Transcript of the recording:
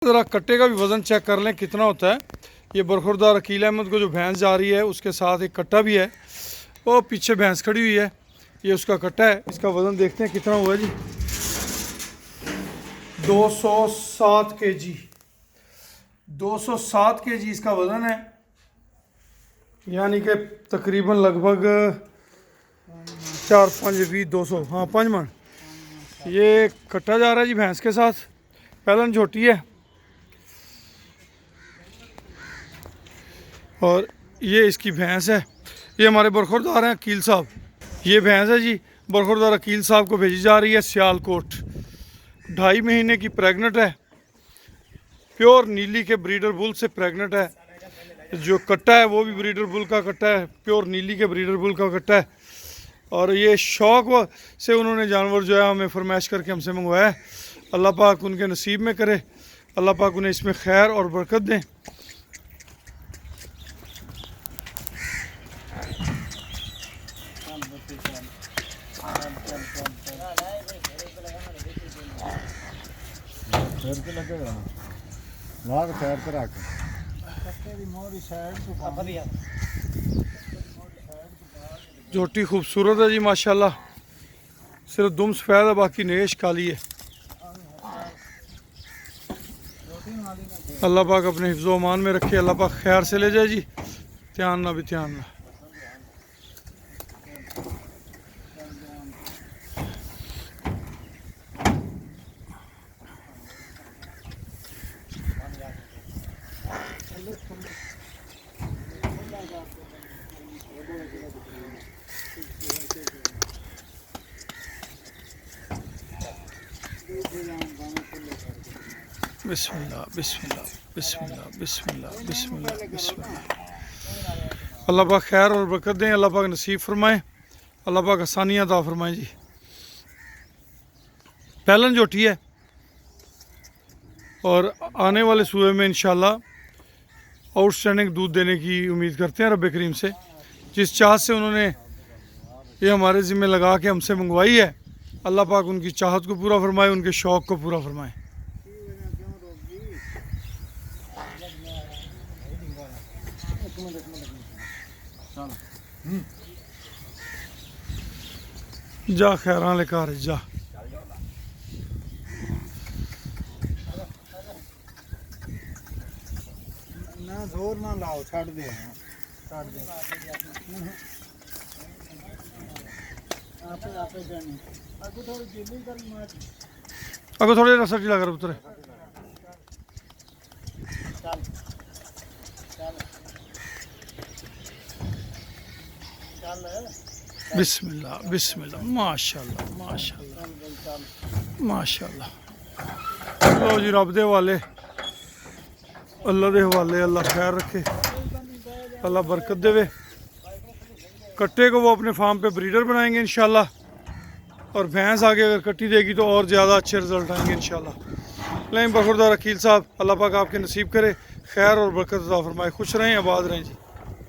ज़रा कट्टे का भी वज़न चेक कर लें कितना होता है। ये बरखुरदार अकील अहमद को जो भैंस जा रही है उसके साथ एक कट्टा भी है, वो पीछे भैंस खड़ी हुई है, ये उसका कट्टा है। इसका वज़न देखते हैं कितना हुआ जी। 207 केजी, 207 केजी इसका वज़न है, यानी कि तकरीबन लगभग 4-5-20-200, हाँ 5 मन ये कट्टा जा रहा है जी भैंस के साथ। पहलन छोटी है और ये इसकी भैंस है। ये हमारे बरखुरदार हैं अकील साहब, ये भैंस है जी बरखुरदार अकील साहब को भेजी जा रही है सियालकोट। 2.5 महीने की प्रेग्नेंट है, प्योर नीली के ब्रीडर बुल से प्रेग्नेंट है। जो कट्टा है वो भी ब्रीडर बुल का कट्टा है, प्योर नीली के ब्रीडर बुल का कट्टा है। और ये शौक़ से उन्होंने जानवर जो है हमें फरमाइश करके हमसे मंगवाया है। अल्लाह पाक उनके नसीब में करे, अल्लाह पाक उन्हें इसमें खैर और बरकत दें। झोटी खूबसूरत है जी माशाल्लाह, सिर्फ दुम सफ़ेद है, बाकी नेश काली है। अल्लाह पाक अपने हिफ्ज़ो अमान में रखे, अल्लाह पाक खैर से ले जाए जी। ध्यान ना भी ध्यान ना। बिस्मिल्लाह बिस्मिल्लाह बिस्मिल्लाह बिस्मिल्लाह बिस्मिल्लाह बिस्मिल्लाह। अल्लाह पाक खैर और बरकत दें, अल्लाह पाक नसीब फरमाए, अल्लाह पाक आसानियाँ अता फरमाए जी। पहलन जोटी है और आने वाले सूबे में इंशाल्लाह आउटस्टैंडिंग दूध देने की उम्मीद करते हैं रब्बे करीम से। जिस चाहत से उन्होंने ये हमारे ज़िम्मे लगा के हमसे मंगवाई है, अल्लाह पाक उनकी चाहत को पूरा फरमाए, उनके शौक़ को पूरा फरमाए। जा खैर लेकर जा। ना जोर ना लाओ, छड़ दे छड़ दे आपे आपे जानी अगो थोड़ी जिल्ली कर मार अगो थोड़े रसा ढीला कर उतरे। चल चल चल बिस्मिल्लाह बिस्मिल्लाह माशाल्लाह माशाल्लाह माशाल्लाह। लो जी रब दे हवाले, अल्लाह दे हवाले, अल्लाह खैर रखे, अल्लाह बरकत देवे। कट्टे को वो अपने फार्म पे ब्रीडर बनाएंगे इंशाल्लाह, और भैंस आगे अगर कट्टी देगी तो और ज़्यादा अच्छे रिजल्ट आएंगे इंशाल्लाह। लेकिन बरखुरदार अकील साहब, अल्लाह पाक आपके नसीब करे, खैर और बरकत अता फरमाए, खुश रहें, आबाद रहें जी।